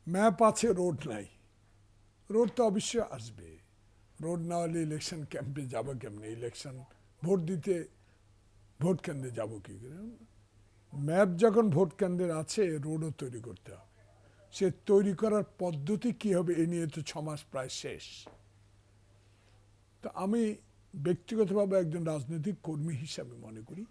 Map আছে, road নাই। Road তো অবশ্যই আসবে। রোড না হলে ইলেকশন ক্যাম্পে যাবো কেমনি? ইলেকশন ভোট দিতে ভোট কেন্দ্রে যাবো কি করে? ম্যাপ যখন ভোট কেন্দ্রের আছে, রোডও তৈরি করতে হবে। সে তৈরি করার পদ্ধতি কি হবে এ নিয়ে তো 6 মাস প্রায় শেষ। তো আমি ব্যক্তিগতভাবে একজন রাজনৈতিক কর্মী হিসাবে মনে করি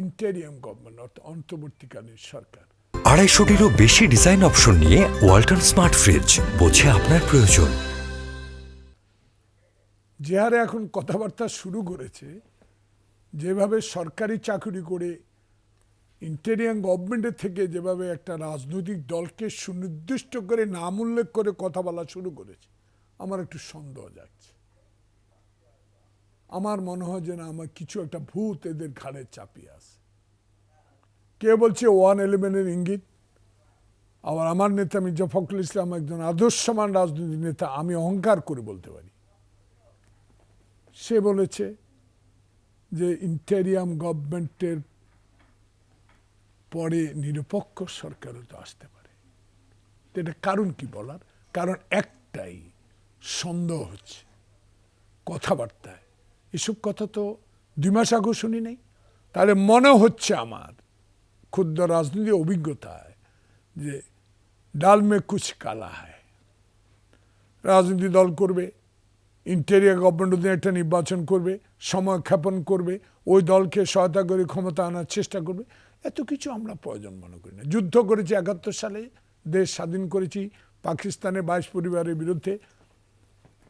ইন্টেরিয়াম গভর্নমেন্ট অর্থাৎ অন্তর্বর্তীকালীন সরকার 250-টিরও বেশি ডিজাইন অপশন নিয়ে ওয়ালটন স্মার্ট ফ্রিজ, বোঝে আপনার প্রয়োজন। যে হারে এখন কথাবার্তা শুরু করেছে, যেভাবে সরকারি চাকরি করে ইন্টেরিয়াম গভর্নমেন্টের থেকে যেভাবে একটা রাজনৈতিক দলকে সুনির্দিষ্ট করে নাম উল্লেখ করে কথা বলা শুরু করেছে, আমার একটু সন্দেহ যাচ্ছে। আমার মনে হয় যে না, আমার কিছু একটা ভূত এদের ঘাড়ে চাপিয়ে আছে। কে বলছে 111-এর ইঙ্গিত? আবার আমার নেতা মির্জা ফখরুল ইসলাম একজন আদর্শমান রাজনৈতিক নেতা, আমি অহংকার করে বলতে পারি। সে বলেছে যে ইন্টেরিয়াম গভর্নমেন্টের পরে নিরপেক্ষ সরকারও তো আসতে পারে। এটা কারণ কি বলার? কারণ একটাই, সন্দেহ হচ্ছে কথাবার্তায়। এসব কথা তো 2 মাস আগে শুনি নাই। তাহলে মনে হচ্ছে আমার ক্ষুদ্র রাজনৈতিক অভিজ্ঞতায় যে ডাল মে কুছ কালা হয়। রাজনীতি দল করবে, ইন্টেরিয়ার গভর্নমেন্ট একটা নির্বাচন করবে, সময় ক্ষেপণ করবে, ওই দলকে সহায়তা করে ক্ষমতা আনার চেষ্টা করবে। এত কিছু আমরা প্রয়োজন মনে করি না। যুদ্ধ করেছি 71 সালে, দেশ স্বাধীন করেছি পাকিস্তানের 22 পরিবারের বিরুদ্ধে,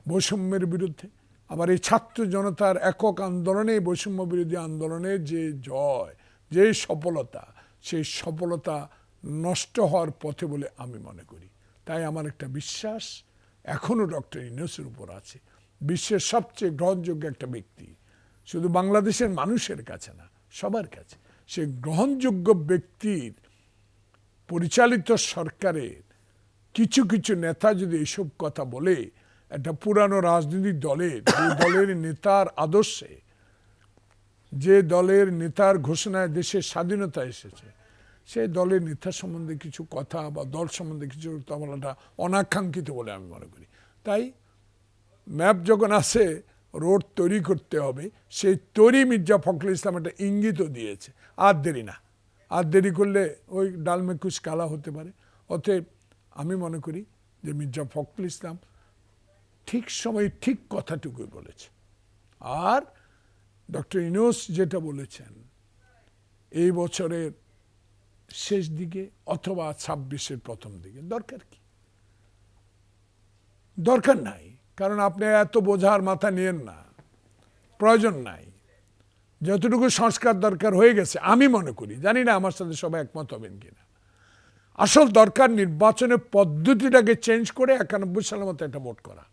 বৈষম্যের বিরুদ্ধে। আবার এই ছাত্র জনতার একক আন্দোলনে, বৈষম্য বিরোধী আন্দোলনের যে জয়, যে সফলতা, সেই সফলতা নষ্ট হওয়ার পথে বলে আমি মনে করি। তাই আমার একটা বিশ্বাস এখনও ডক্টর ইউনূসের উপর আছে। বিশ্বের সবচেয়ে গ্রহণযোগ্য একটা ব্যক্তি, শুধু বাংলাদেশের মানুষের কাছে না, সবার কাছে। সে গ্রহণযোগ্য ব্যক্তির পরিচালিত সরকারের কিছু কিছু নেতা যদি এইসব কথা বলে, একটা পুরানো রাজনৈতিক দলের, যে দলের নেতার আদর্শে, যে দলের নেতার ঘোষণায় দেশের স্বাধীনতা এসেছে, সেই দলের নেতা সম্বন্ধে কিছু কথা বা দল সম্বন্ধে কিছু কথা বলাটা অনাকাঙ্ক্ষিত বলে আমি মনে করি। তাই ম্যাপ যখন আসে, রোড তৈরি করতে হবে, সেই তৈরি মির্জা ফখরুল ইসলাম একটা ইঙ্গিতও দিয়েছে। আর দেরি না, আর দেরি করলে ওই ডালমে কুছ কালা হতে পারে। অতএব আমি মনে করি যে মির্জা ফখরুল ইসলাম ঠিক সময়ে ঠিক কথাটুকুই বলেছে। আর ডক্টর ইউনূস যেটা বলেছেন, এই বছরের শেষ দিকে অথবা 26-এর প্রথম দিকে, দরকার কি? দরকার নাই। কারণ আপনি এত বোঝার মাথা নিয়েন না, প্রয়োজন নাই। যতটুকু সংস্কার দরকার হয়ে গেছে আমি মনে করি, জানি না আমার সাথে সবাই একমত হবেন কিনা। আসল দরকার নির্বাচনের পদ্ধতিটাকে চেঞ্জ করে 91 সালের মতো একটা ভোট করা।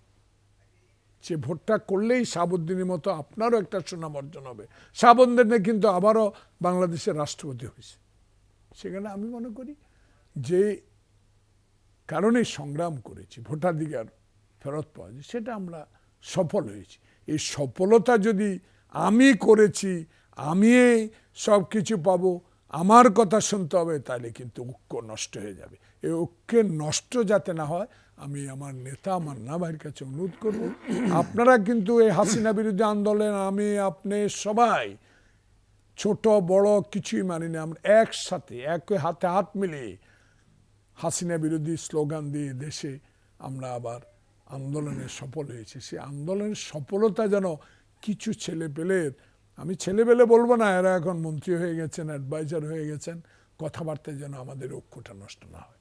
সে ভোটটা করলেই শাহাবুদ্দিনের মতো আপনারও একটা সুনাম অর্জন হবে। শাহাবুদ্দিনে কিন্তু আবারও বাংলাদেশের রাষ্ট্রপতি হয়েছে। সেখানে আমি মনে করি যে কারণে সংগ্রাম করেছি, ভোটাধিকার ফেরত পাওয়া যায়, সেটা আমরা সফল হয়েছি। এই সফলতা যদি আমি করেছি, আমি সব কিছু পাবো, আমার কথা শুনতে হবে, তাহলে কিন্তু ঐক্য নষ্ট হয়ে যাবে। এই ঐক্যের নষ্ট যাতে না হয়, আমি আমার নেতা মান্না ভাইয়ের কাছে অনুরোধ করব, আপনারা কিন্তু এই হাসিনা বিরোধী আন্দোলন, আমি আপনি সবাই ছোট বড় কিছুই মানি না, আমরা একসাথে একই হাতে হাত মিলিয়ে হাসিনা বিরোধী স্লোগান দিয়ে দেশে আমরা আবার আন্দোলনে সফল হয়েছি। সেই আন্দোলনের সফলতা যেন কিছু ছেলেপেলের, আমি ছেলেপেলে বলবো না, এরা এখন মন্ত্রী হয়ে গেছেন, অ্যাডভাইজার হয়ে গেছেন, কথাবার্তায় যেন আমাদের ঐক্যটা নষ্ট না হয়।